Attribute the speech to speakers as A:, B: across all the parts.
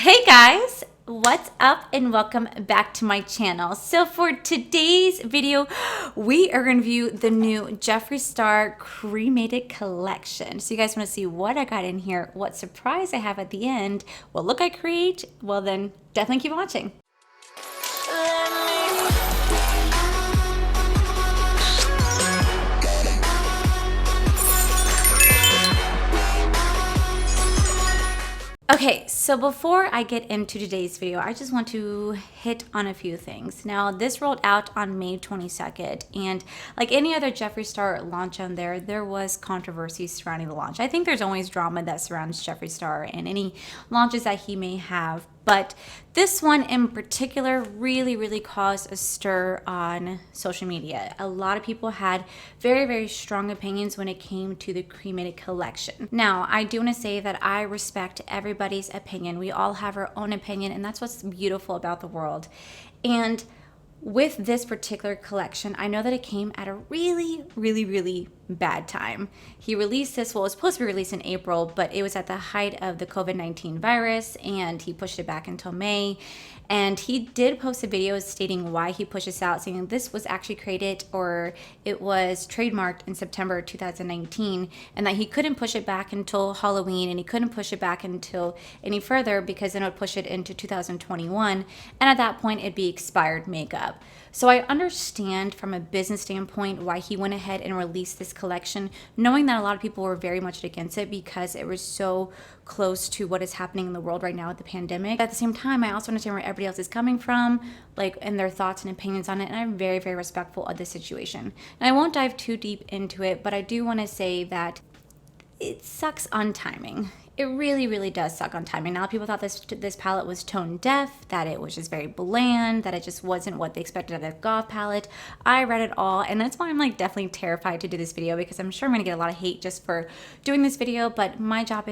A: Hey guys, what's up and welcome back to my channel. So for today's video, we are going to view the new Jeffree Star Cremated collection. So you guys want to see what I got in here, what surprise I have at the end, what look I create, well then definitely keep watching. Okay, so before I get into today's video, I just want to hit on a few things. Now, this rolled out on May 22nd, and like any other Jeffree Star launch on there was controversy surrounding the launch. I think there's always drama that surrounds Jeffree Star and any launches that he may have, but this one in particular really caused a stir on social media. A lot of people had very strong opinions when it came to the Cremated collection. Now, I do want to say that I respect everybody's opinion. We all have our own opinion, and that's what's beautiful about the world. And with this particular collection, I know that it came at a really bad time. He released this, well, it was supposed to be released in April, but it was at the height of the COVID-19 virus, and he pushed it back until May. And he did post a video stating why he pushed this out, saying this was actually created or it was trademarked in September 2019, and that he couldn't push it back until Halloween, and he couldn't push it back until any further because then it would push it into 2021, and at that point it'd be expired makeup. So I understand from a business standpoint why he went ahead and released this collection, knowing that a lot of people were very much against it because it was so close to what is happening in the world right now with the pandemic. At the same time, I also understand where everybody else is coming from, like, and their thoughts and opinions on it, and I'm very respectful of the situation. And I won't dive too deep into it, but I do want to say that it sucks on timing. It really does suck on timing. Now, people thought this palette was tone deaf, that it was just very bland, that it just wasn't what they expected of a goth palette. I read it all, and that's why I'm like definitely terrified to do this video, because I'm sure I'm gonna get a lot of hate just for doing this video. But my job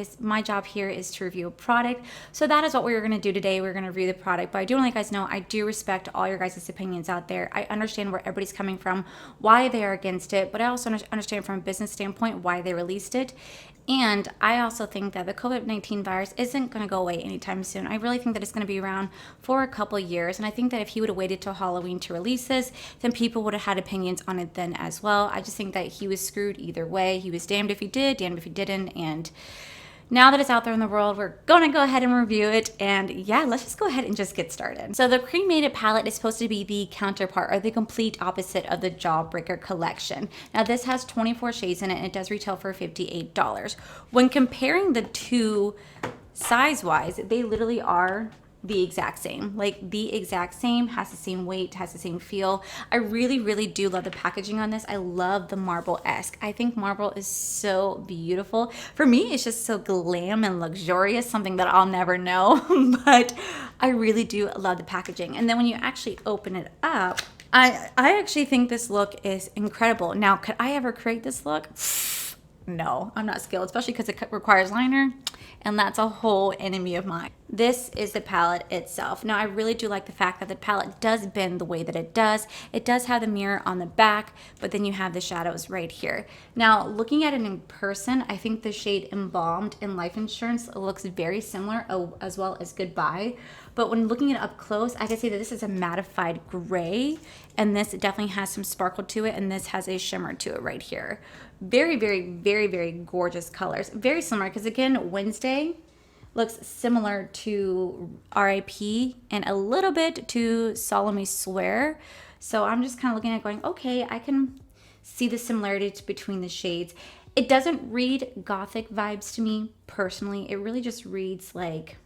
A: here is to review a product. So that is what we're gonna do today. We're gonna review the product. But I do want to let you guys know I do respect all your guys' opinions out there. I understand where everybody's coming from, why they are against it, but I also understand from a business standpoint why they released it. And I also think that the COVID-19 virus isn't going to go away anytime soon. I really think that it's going to be around for a couple years. And I think that if he would have waited till Halloween to release this, then people would have had opinions on it then as well. I just think that he was screwed either way. He was damned if he did, damned if he didn't. And now that it's out there in the world, we're going to go ahead and review it. And yeah, let's just go ahead and just get started. So the Cremated palette is supposed to be the counterpart or the complete opposite of the Jawbreaker collection. Now this has 24 shades in it, and it does retail for $58. When comparing the two size-wise, they literally are the exact same, like the exact same, has the same weight, has the same feel. I really do love the packaging on this. I love the marble-esque. I think marble is so beautiful. For me, it's just so glam and luxurious, something that I'll never know, but I really do love the packaging. And then when you actually open it up, I actually think this look is incredible. Now, could I ever create this look? No, I'm not skilled, especially because it requires liner, and that's a whole enemy of mine. This is the palette itself. Now, I really do like the fact that the palette does bend the way that it does. It does have the mirror on the back, but then you have the shadows right here. Now, looking at it in person, I think the shade Embalmed in Life Insurance looks very similar, as well as Goodbye. But when looking at it up close, I can see that this is a mattified gray, and this definitely has some sparkle to it, and this has a shimmer to it right here. Very gorgeous colors. Very similar, because again, Wednesday looks similar to R.I.P. and a little bit to Solemnly Swear. So I'm just kind of looking at it going, okay, I can see the similarities between the shades. It doesn't read gothic vibes to me personally. It really just reads like,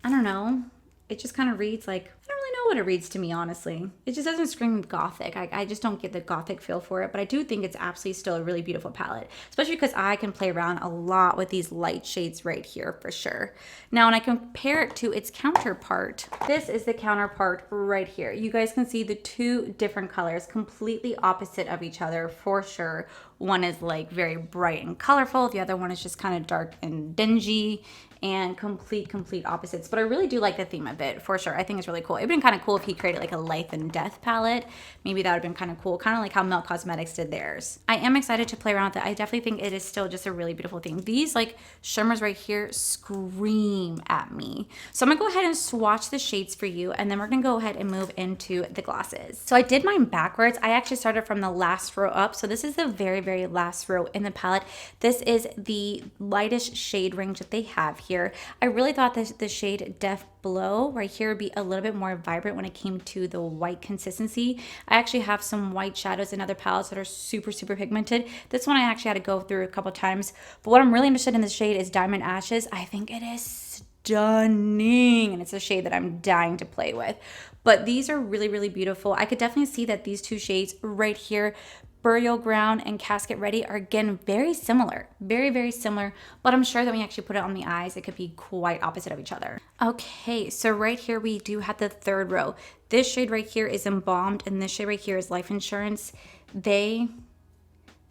A: I don't know. It just kind of reads like, I don't really know what it reads to me, honestly. It just doesn't scream gothic. I just don't get the gothic feel for it, but I do think it's absolutely still a really beautiful palette, especially because I can play around a lot with these light shades right here for sure. Now, when I compare it to its counterpart, this is the counterpart right here. You guys can see the two different colors, completely opposite of each other for sure. One is like very bright and colorful. The other one is just kind of dark and dingy and complete opposites. But I really do like the theme of it, for sure. I think it's really cool. It'd been kind of cool if he created like a life and death palette. Maybe that would have been kind of cool, kind of like how Melt Cosmetics did theirs. I am excited to play around with it. I definitely think it is still just a really beautiful theme. These like shimmers right here scream at me. So I'm gonna go ahead and swatch the shades for you, and then we're gonna go ahead and move into the glosses. So I did mine backwards. I actually started from the last row up. So this is the very last row in the palette. This is the lightest shade range that they have here. I really thought that the shade Death Blow right here would be a little bit more vibrant when it came to the white consistency. I actually have some white shadows in other palettes that are super pigmented. This one I actually had to go through a couple times. But what I'm really interested in this shade is Diamond Ashes. I think it is stunning, and it's a shade that I'm dying to play with. But these are really beautiful. I could definitely see that these two shades right here, Burial Ground and Casket Ready, are again very similar, very similar, but I'm sure that when you actually put it on the eyes, it could be quite opposite of each other. Okay, so right here we do have the third row. This shade right here is Embalmed, and this shade right here is Life Insurance. They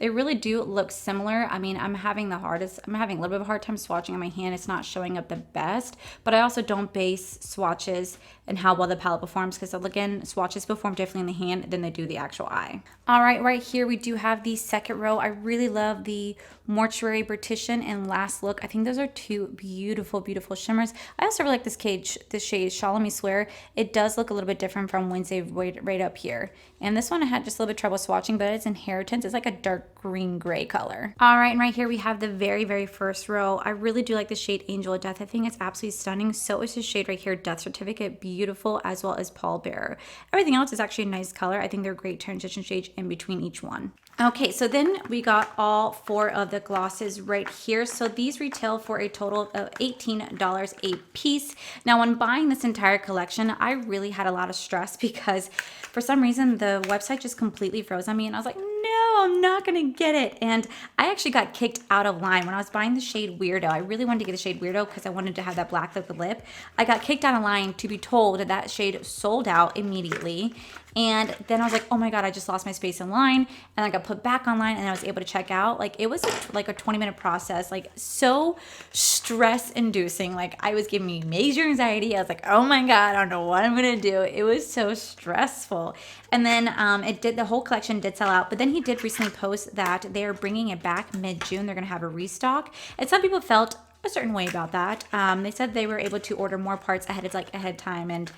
A: really do look similar. I mean, I'm having a little bit of a hard time swatching on my hand. It's not showing up the best, but I also don't base swatches and how well the palette performs, because again, swatches perform differently in the hand than they do the actual eye. All right here we do have the second row. I really love the Mortuary Beautician and Last Look. I think those are two beautiful shimmers. I also really like this shade Solemnly Swear. It does look a little bit different from Wednesday right up here. And this one I had just a little bit of trouble swatching, but it's Inheritance. It's like a dark green gray color. All right, and right here we have the very first row. I really do like the shade Angel of Death. I think it's absolutely stunning. So is this shade right here, Death Certificate. Beautiful, as well as Pallbearer. Everything else is actually a nice color. I think they're great transition shades in between each one. Okay, so then we got all four of the glosses right here. So these retail for a total of $18 a piece. Now, when buying this entire collection, I really had a lot of stress because for some reason the website just completely froze on me, and I was like, no, I'm not gonna get it. And I actually got kicked out of line when I was buying the shade Weirdo. I really wanted to get the shade Weirdo because I wanted to have that black liquid lip. I got kicked out of line to be told that shade sold out immediately. And then I was like, oh my God, I just lost my space in line. And I got put back online, and I was able to check out. Like, it was like a 20-minute process, like so stress inducing. Like, I was giving me major anxiety. I was like, oh my God, I don't know what I'm gonna do. It was so stressful. And then the whole collection did sell out, but then he did recently post that they are bringing it back mid-June. They're gonna have a restock. And some people felt a certain way about that. They said they were able to order more parts ahead of time. And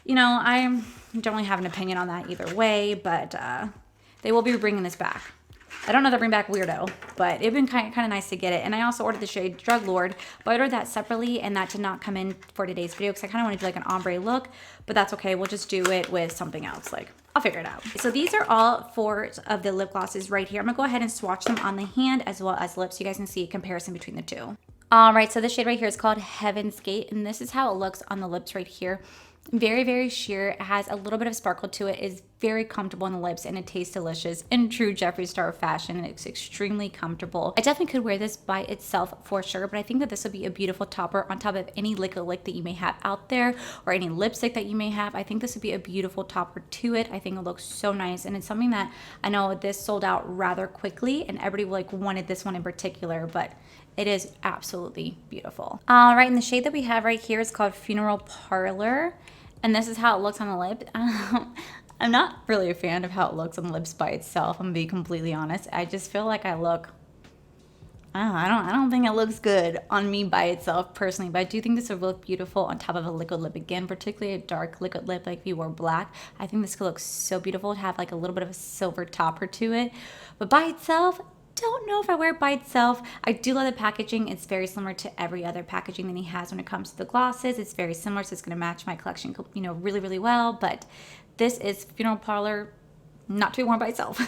A: you know, I don't really have an opinion on that either way, but they will be bringing this back. I don't know if they'll bring back Weirdo, but it'd been kind of nice to get it. And I also ordered the shade Drug Lord, but I ordered that separately, and that did not come in for today's video because I kind of want to do like an ombre look, but that's okay. We'll just do it with something else. Like, I'll figure it out. So these are all four of the lip glosses right here. I'm gonna go ahead and swatch them on the hand as well as lips so you guys can see a comparison between the two. All right, so this shade right here is called Heaven's Gate, and this is how it looks on the lips right here. Very sheer. It has a little bit of sparkle to it. It's very comfortable on the lips, and it tastes delicious in true Jeffree Star fashion. It's extremely comfortable. I definitely could wear this by itself for sure, but I think that this would be a beautiful topper on top of any liquid lip that you may have out there or any lipstick that you may have. I think this would be a beautiful topper to it. I think it looks so nice, and it's something that I know this sold out rather quickly, and everybody wanted this one in particular, but it is absolutely beautiful. All right, and the shade that we have right here is called Funeral Parlor. And this is how it looks on the lip. I'm not really a fan of how it looks on the lips by itself, I'm gonna be completely honest. I just feel like I don't think it looks good on me by itself personally, but I do think this would look beautiful on top of a liquid lip. Again, particularly a dark liquid lip, like if you wore black. I think this could look so beautiful to have like a little bit of a silver topper to it. But by itself, don't know if I wear it by itself. I do love the packaging. It's very similar to every other packaging that he has when it comes to the glosses. It's very similar, so it's going to match my collection, you know, really well. But this is Funeral Parlor, not to be worn by itself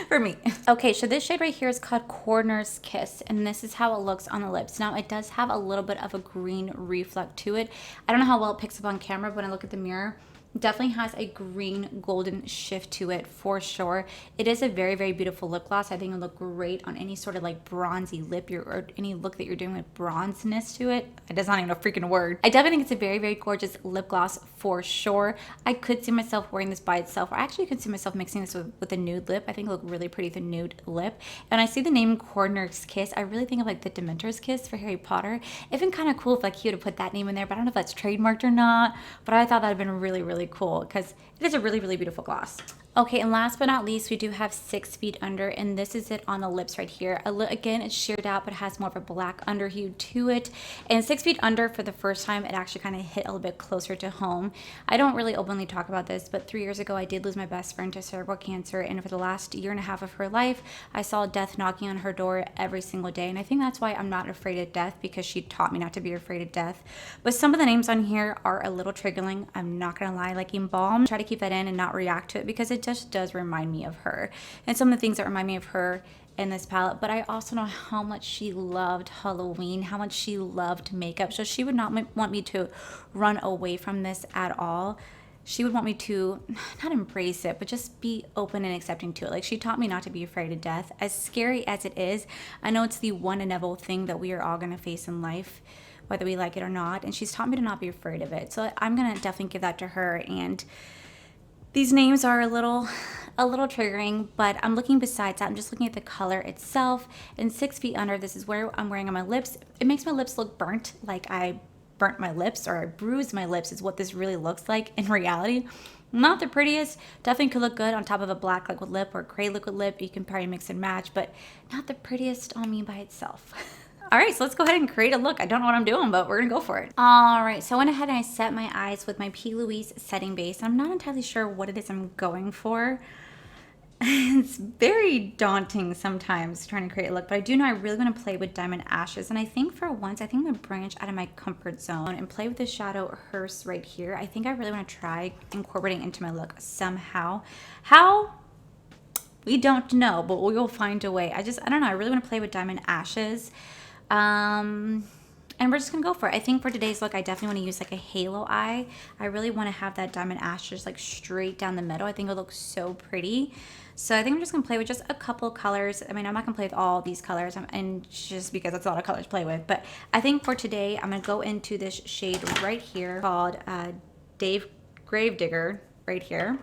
A: for me. Okay, so this shade right here is called Coroner's Kiss, and this is how it looks on the lips. Now, it does have a little bit of a green reflect to it. I don't know how well it picks up on camera, but when I look at the mirror, Definitely has a green golden shift to it for sure. It is a very, very beautiful lip gloss. I think it'll look great on any sort of like bronzy lip or any look that you're doing with bronzeness to it. That's not even a freaking word. I definitely think it's a very, very gorgeous lip gloss for sure. I could see myself wearing this by itself, or actually could see myself mixing this with a nude lip. I think it'll look really pretty with a nude lip. And I see the name Coroner's Kiss. I really think of like the Dementor's Kiss for Harry Potter. It'd been kind of cool if like he would have put that name in there, but I don't know if that's trademarked or not. But I thought that'd been really, really cool because it is a really, really beautiful gloss. Okay, and last but not least, we do have 6 Feet Under, and this is it on the lips right here. Again, it's sheared out, but it has more of a black under hue to it. And 6 Feet Under, for the first time, it actually kind of hit a little bit closer to home. I don't really openly talk about this, but 3 years ago, I did lose my best friend to cerebral cancer, and for the last year and a half of her life, I saw death knocking on her door every single day. And I think that's why I'm not afraid of death, because she taught me not to be afraid of death. But some of the names on here are a little triggering. I'm not gonna lie, like Embalm. Try to keep that in and not react to it, because it just does remind me of her and some of the things that remind me of her in this palette. But I also know how much she loved Halloween, how much she loved makeup, so she would not want me to run away from this at all. She would want me to not embrace it, but just be open and accepting to it. Like, she taught me not to be afraid of death. As scary as it is, I know it's the one inevitable thing that we are all going to face in life, whether we like it or not, and she's taught me to not be afraid of it. So I'm gonna definitely give that to her. And these names are a little triggering, but I'm looking besides that. I'm just looking at the color itself. And 6 Feet Under, this is where I'm wearing on my lips. It makes my lips look burnt, like I burnt my lips or I bruised my lips is what this really looks like in reality. Not the prettiest. Definitely could look good on top of a black liquid lip or gray liquid lip. You can probably mix and match, but not the prettiest on me by itself. All right, so let's go ahead and create a look. I don't know what I'm doing, but we're gonna go for it. All right, so I went ahead and I set my eyes with my P. Louise setting base. I'm not entirely sure what it is I'm going for. It's very daunting sometimes trying to create a look, but I do know I really want to play with Diamond Ashes. And I think for once, I think I'm gonna branch out of my comfort zone and play with the shadow hearse right here. I think I really want to try incorporating into my look somehow. How? We don't know, but we will find a way. I don't know, I really want to play with Diamond Ashes. And we're just gonna go for it. I think for today's look, I definitely want to use like a halo eye. I really want to have that Diamond Ashes like straight down the middle. I think it'll look so pretty. So I think I'm just gonna play with just a couple colors. I mean, I'm not gonna play with all these colors, and just because that's a lot of colors to play with. But I think for today, I'm gonna go into this shade right here called Gravedigger right here.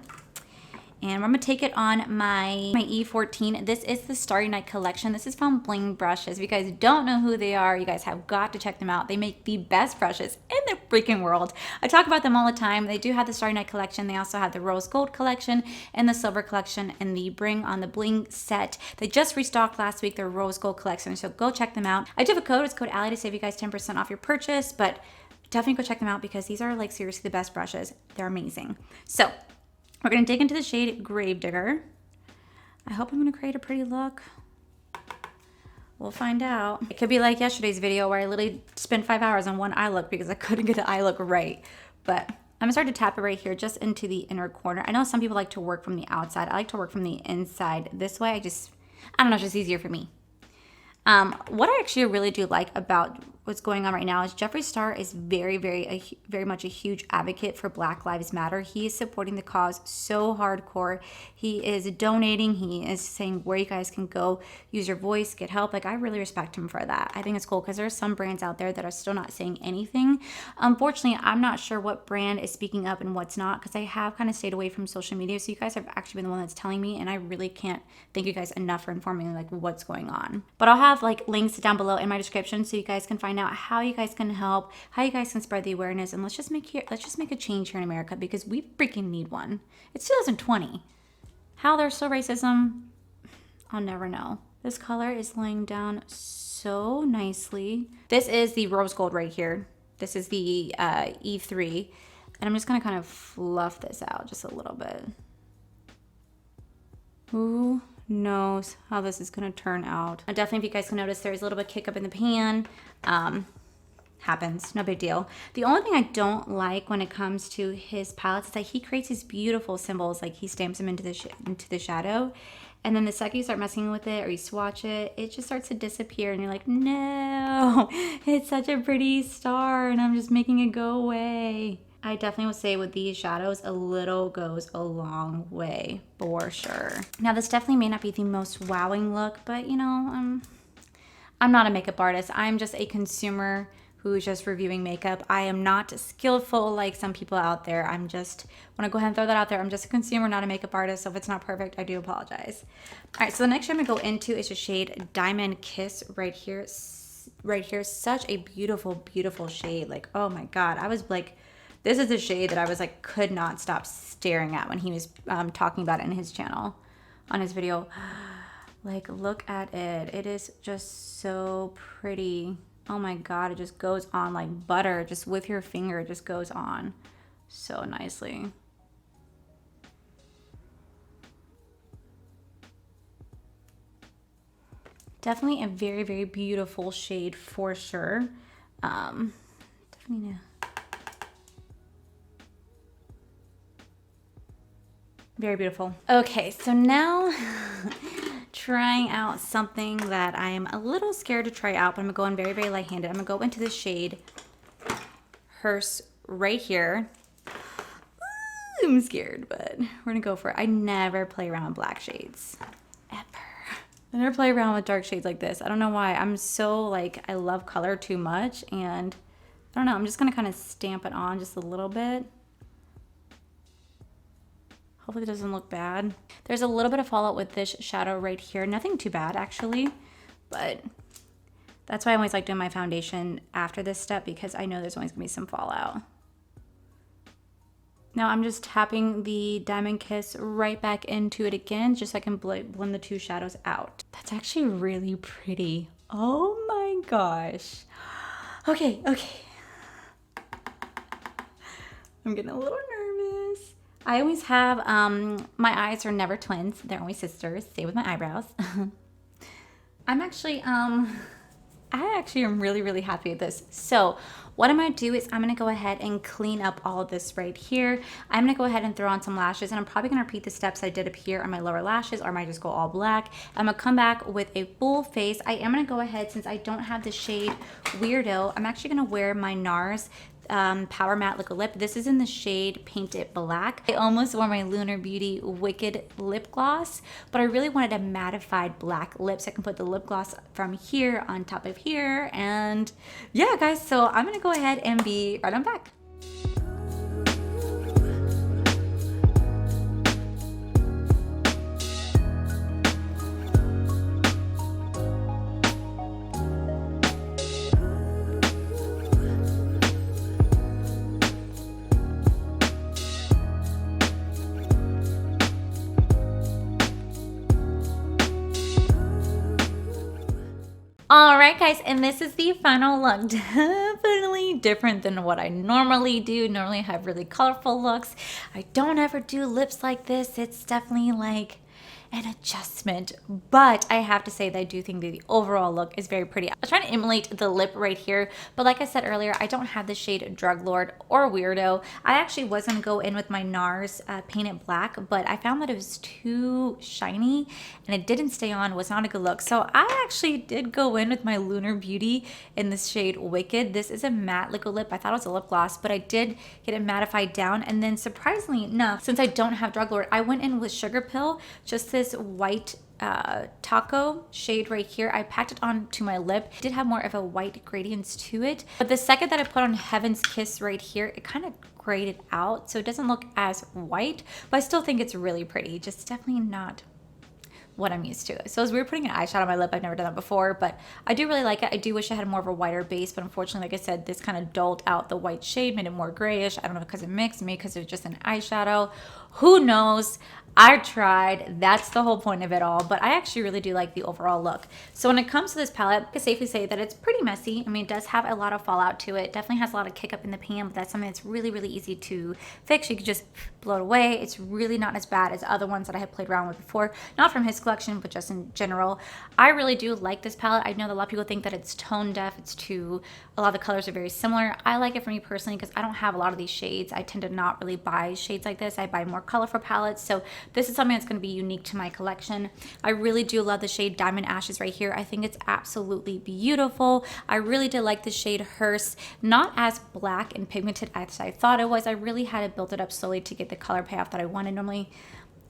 A: And I'm gonna take it on my E14. This is the Starry Night collection. This is from Bling Brushes. If you guys don't know who they are, you guys have got to check them out. They make the best brushes in the freaking world. I talk about them all the time. They do have the Starry Night collection. They also have the Rose Gold collection and the Silver collection and the Bring on the Bling set. They just restocked last week their Rose Gold collection, so go check them out. I do have a code. It's code Allie to save you guys 10% off your purchase, but definitely go check them out because these are like seriously the best brushes. They're amazing. So we're gonna dig into the shade Gravedigger. I hope I'm gonna create a pretty look. We'll find out. It could be like yesterday's video where I literally spent 5 hours on one eye look because I couldn't get the eye look right. But I'm gonna start to tap it right here, just into the inner corner. I know some people like to work from the outside. I like to work from the inside this way. I don't know, it's just easier for me. What I actually really do like about what's going on right now is Jeffree Star is very much a huge advocate for Black Lives Matter. He is supporting the cause so hardcore. He is donating. He is saying where you guys can go, use your voice, get help. Like, I really respect him for that. I think it's cool because there are some brands out there that are still not saying anything. Unfortunately, I'm not sure what brand is speaking up and what's not, because I have kind of stayed away from social media. So you guys have actually been the one that's telling me, and I really can't thank you guys enough for informing me like what's going on. But I'll have like links down below in my description so you guys can find out how you guys can help, how you guys can spread the awareness, and let's just make a change here in America, because we freaking need one. It's 2020. How there's still racism, I'll never know. This color is laying down so nicely. This is the rose gold right here. This is the E3, and I'm just gonna kind of fluff this out just a little bit. Who knows how this is gonna turn out? And definitely, if you guys can notice, there's a little bit of kick up in the pan. Happens, no big deal. The only thing I don't like when it comes to his palettes is that he creates these beautiful symbols, like he stamps them into the shadow, And then the second you start messing with it or you swatch it, it just starts to disappear and you're like, no, it's such a pretty star and I'm just making it go away. I definitely would say with these shadows, a little goes a long way for sure. Now this definitely may not be the most wowing look, but you know, I'm not a makeup artist. I'm just a consumer who's just reviewing makeup. I am not skillful like some people out there. I'm just, want to go ahead and throw that out there. I'm just a consumer, not a makeup artist. So if it's not perfect, I do apologize. All right, so the next shade I'm gonna go into is the shade Diamond Kiss right here. Right here, such a beautiful, beautiful shade. Like, oh my God, I was like, this is the shade that I was like, could not stop staring at when he was talking about it in his channel, on his video. Like, look at it. It is just so pretty. Oh my God, it just goes on like butter. Just with your finger, it just goes on so nicely. Definitely a very, very beautiful shade for sure. Definitely very beautiful. Okay, so now trying out something that I am a little scared to try out, but I'm gonna go in very, very light-handed. I'm gonna go into the shade Hearse right here. Ooh, I'm scared, but we're gonna go for it. I never play around with black shades, ever. I never play around with dark shades like this. I don't know why. I'm so like, I love color too much, and I don't know, I'm just gonna kind of stamp it on just a little bit. Hopefully it doesn't look bad. There's a little bit of fallout with this shadow right here. Nothing too bad actually, but that's why I always like doing my foundation after this step, because I know there's always gonna be some fallout. Now I'm just tapping the Diamond Kiss right back into it again, just so I can blend the two shadows out. That's actually really pretty. Oh my gosh. Okay. I'm getting a little nervous. I always have, my eyes are never twins. They're always sisters. Same with my eyebrows. I'm actually, I actually am really, really happy with this. So what I'm going to do is I'm going to go ahead and clean up all of this right here. I'm going to go ahead and throw on some lashes, and I'm probably going to repeat the steps I did up here on my lower lashes, or I might just go all black. I'm going to come back with a full face. I am going to go ahead, since I don't have the shade Weirdo, I'm actually going to wear my NARS Power Matte Liquid Lip. This is in the shade Painted Black. I almost wore my Lunar Beauty Wicked Lip Gloss, but I really wanted a mattified black lip, so I can put the lip gloss from here on top of here. And yeah, guys, so I'm gonna go ahead and be right on back. All right, guys, and this is the final look. Definitely different than what I normally do. Normally I have really colorful looks. I don't ever do lips like this. It's definitely like an adjustment, but I have to say that I do think that the overall look is very pretty. I was trying to emulate the lip right here, but like I said earlier, I don't have the shade Drug Lord or Weirdo. I actually was gonna go in with my NARS Painted Black, but I found that it was too shiny and it didn't stay on, was not a good look. So I actually did go in with my Lunar Beauty in the shade Wicked. This is a matte liquid lip. I thought it was a lip gloss, but I did get it mattified down. And then surprisingly enough, since I don't have Drug Lord, I went in with Sugar Pill, just this white taco shade right here. I packed it onto my lip. It did have more of a white gradients to it, but the second that I put on Heaven's Kiss right here, it kind of graded out, so it doesn't look as white, but I still think it's really pretty. Just definitely not what I'm used to. So as we were putting an eyeshadow on my lip, I've never done that before, but I do really like it. I do wish I had more of a whiter base, but unfortunately, like I said, this kind of dulled out the white shade, made it more grayish. I don't know, because it mixed, maybe because it was just an eyeshadow. Who knows? I tried. That's the whole point of it all, but I actually really do like the overall look. So when it comes to this palette, I can safely say that it's pretty messy. I mean, it does have a lot of fallout to it. Definitely has a lot of kick up in the pan, but that's something that's really, really easy to fix. You can just blow it away. It's really not as bad as other ones that I had played around with before. Not from his collection, collection, but just in general. I really do like this palette. I know that a lot of people think that it's tone deaf. A lot of the colors are very similar. I like it for me personally because I don't have a lot of these shades. I tend to not really buy shades like this. I buy more colorful palettes. So this is something that's going to be unique to my collection. I really do love the shade Diamond Ashes right here. I think it's absolutely beautiful. I really did like the shade Hearse. Not as black and pigmented as I thought it was. I really had to build it up slowly to get the color payoff that I wanted. Normally,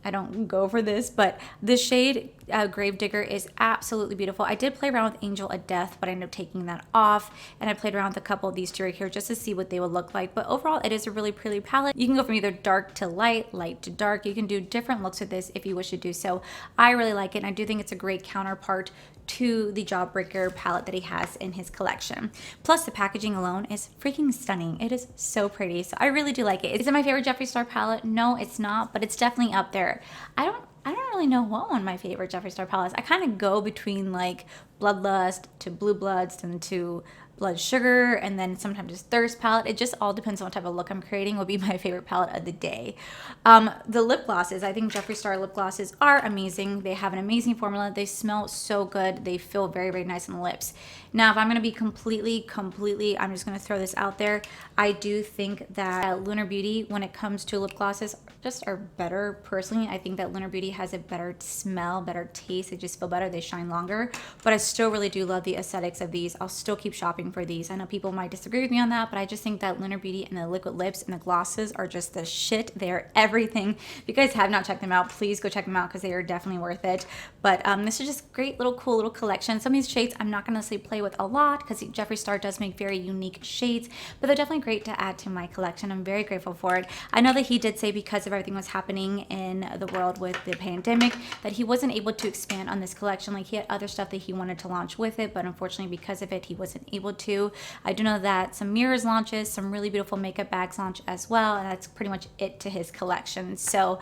A: I don't go for this, but this shade Gravedigger is absolutely beautiful. I did play around with Angel of Death, but I ended up taking that off, and I played around with a couple of these two right here just to see what they would look like. But overall, it is a really pretty palette. You can go from either dark to light, light to dark. You can do different looks with this if you wish to do so. I really like it, and I do think it's a great counterpart to the Jawbreaker palette that he has in his collection. Plus, the packaging alone is freaking stunning. It is so pretty, so I really do like it. Is it my favorite Jeffree Star palette? No, it's not, but it's definitely up there. I don't really know what one of my favorite Jeffree Star palettes. I kind of go between like Bloodlust to Blue Bloods and to Blood Sugar, and then sometimes just Thirst palette. It just all depends on what type of look I'm creating will be my favorite palette of the day. The lip glosses, I think Jeffree Star lip glosses are amazing. They have an amazing formula. They smell so good. They feel very, very nice on the lips. Now, if I'm going to be completely, I'm just going to throw this out there. I do think that Lunar Beauty, when it comes to lip glosses, just are better personally. I think that Lunar Beauty has a better smell, better taste. They just feel better. They shine longer. But I still really do love the aesthetics of these. I'll still keep shopping for these. I know people might disagree with me on that, but I just think that Lunar Beauty and the liquid lips and the glosses are just the shit. They're everything. If you guys have not checked them out, please go check them out because they are definitely worth it. But this is just great little cool little collection. Some of these shades I'm not going to say play with a lot because Jeffree Star does make very unique shades, but they're definitely great to add to my collection. I'm very grateful for it. I know that he did say because of everything that's happening in the world with the pandemic that he wasn't able to expand on this collection. Like he had other stuff that he wanted to launch with it, but unfortunately because of it he wasn't able to. I do know that some mirrors launches, some really beautiful makeup bags launch as well, and that's pretty much it to his collection. So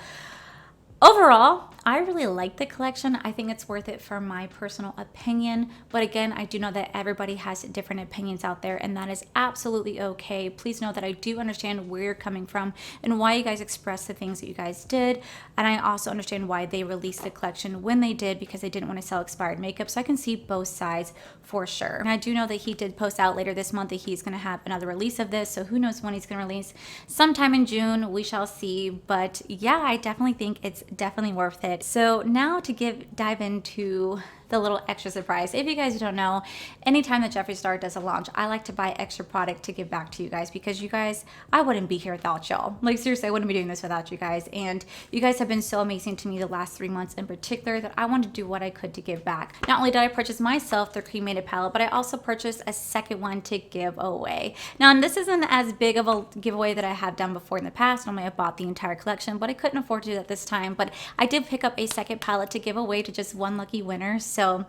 A: overall, I really like the collection. I think it's worth it for my personal opinion. But again, I do know that everybody has different opinions out there, and that is absolutely okay. Please know that I do understand where you're coming from and why you guys expressed the things that you guys did. And I also understand why they released the collection when they did, because they didn't want to sell expired makeup. So I can see both sides for sure. And I do know that he did post out later this month that he's going to have another release of this. So who knows when he's going to release. Sometime in June, we shall see. But yeah, I definitely think it's definitely worth it. So now to dive into the little extra surprise. If you guys don't know, anytime that Jeffree Star does a launch, I like to buy extra product to give back to you guys because you guys, I wouldn't be here without y'all. Like seriously, I wouldn't be doing this without you guys. And you guys have been so amazing to me the last 3 months in particular that I wanted to do what I could to give back. Not only did I purchase myself the Cremated palette, but I also purchased a second one to give away. Now, and this isn't as big of a giveaway that I have done before in the past. Normally I bought the entire collection, but I couldn't afford to do that this time. But I did pick up a second palette to give away to just one lucky winner. So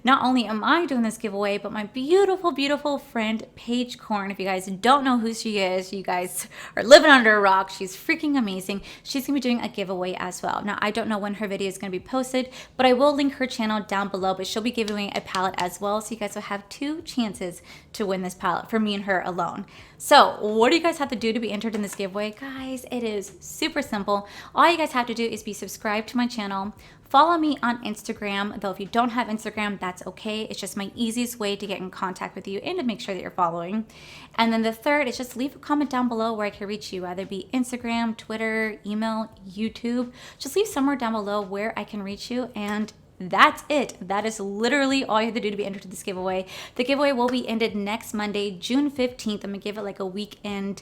A: not only am I doing this giveaway, but my beautiful, beautiful friend, Paige Korn. If you guys don't know who she is, you guys are living under a rock. She's freaking amazing. She's going to be doing a giveaway as well. Now, I don't know when her video is going to be posted, but I will link her channel down below, but she'll be giving away a palette as well. So you guys will have 2 chances to win this palette for me and her alone. So what do you guys have to do to be entered in this giveaway? Guys, it is super simple. All you guys have to do is be subscribed to my channel. Follow me on Instagram, though if you don't have Instagram, that's okay. It's just my easiest way to get in contact with you and to make sure that you're following. And then the third is just leave a comment down below where I can reach you, either be Instagram, Twitter, email, YouTube. Just leave somewhere down below where I can reach you, and that's it. That is literally all you have to do to be entered to this giveaway. The giveaway will be ended next Monday, June 15th. I'm gonna give it like a weekend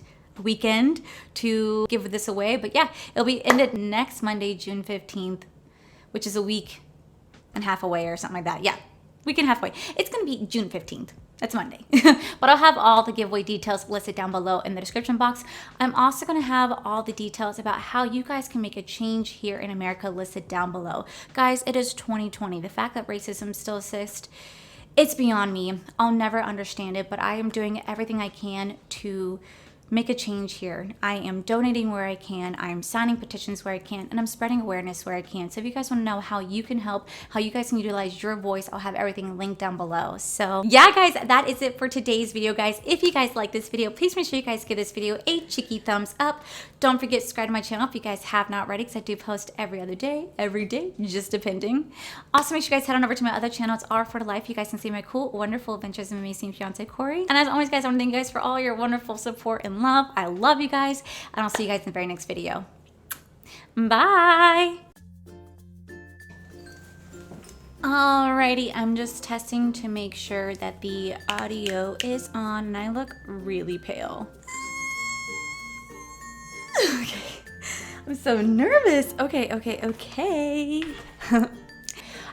A: to give this away. But yeah, it'll be ended next Monday, June 15th, which is a week and a half away or something like that. Yeah, week and a half away. It's gonna be June 15th. That's Monday. But I'll have all the giveaway details listed down below in the description box. I'm also going to have all the details about how you guys can make a change here in America listed down below. Guys, it is 2020. The fact that racism still exists, it's beyond me. I'll never understand it, but I am doing everything I can to make a change here. I am donating where I can, I'm signing petitions where I can, and I'm spreading awareness where I can. So if you guys want to know how you can help, how you guys can utilize your voice, I'll have everything linked down below. So yeah, guys, that is it for today's video, guys. If you guys like this video, please make sure you guys give this video a cheeky thumbs up. Don't forget to subscribe to my channel if you guys have not already, because I do post every day, just depending. Also, make sure you guys head on over to my other channel. It's R for Life. You guys can see my cool, wonderful adventures of amazing fiance Corey. And as always, guys, I want to thank you guys for all your wonderful support and love. I love you guys, and I'll see you guys in the very next video. Bye. Alrighty, I'm just testing to make sure that the audio is on, and I look really pale. Okay, I'm so nervous. Okay.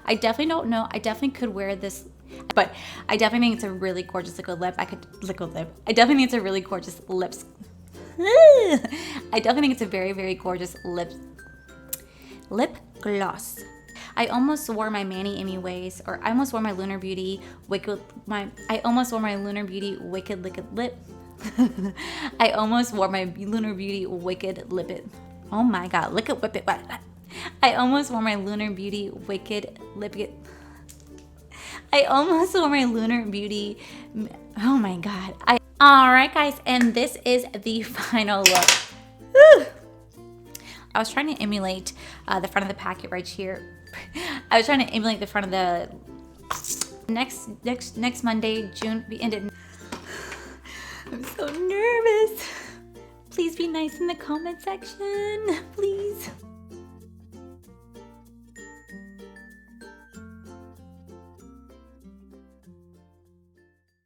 A: I definitely don't know. I definitely could wear this, but I definitely think it's a really gorgeous liquid lip. I definitely think it's a really gorgeous lips. I definitely think it's a very, very gorgeous lip gloss. I almost wore my Manny Amy Ways, or I almost wore my Lunar Beauty Wicked Liquid Lip. I almost wore my Lunar Beauty Wicked Lip. Oh my god, liquid whip it. I almost wore my Lunar Beauty Wicked Lip. I almost wore my Lunar Beauty. Oh my god. Alright, guys, and this is the final look. Whew. I was trying to emulate the front of the packet right here. I was trying to emulate the front of the next Monday, June. We ended. I'm so nervous. Please be nice in the comment section, please.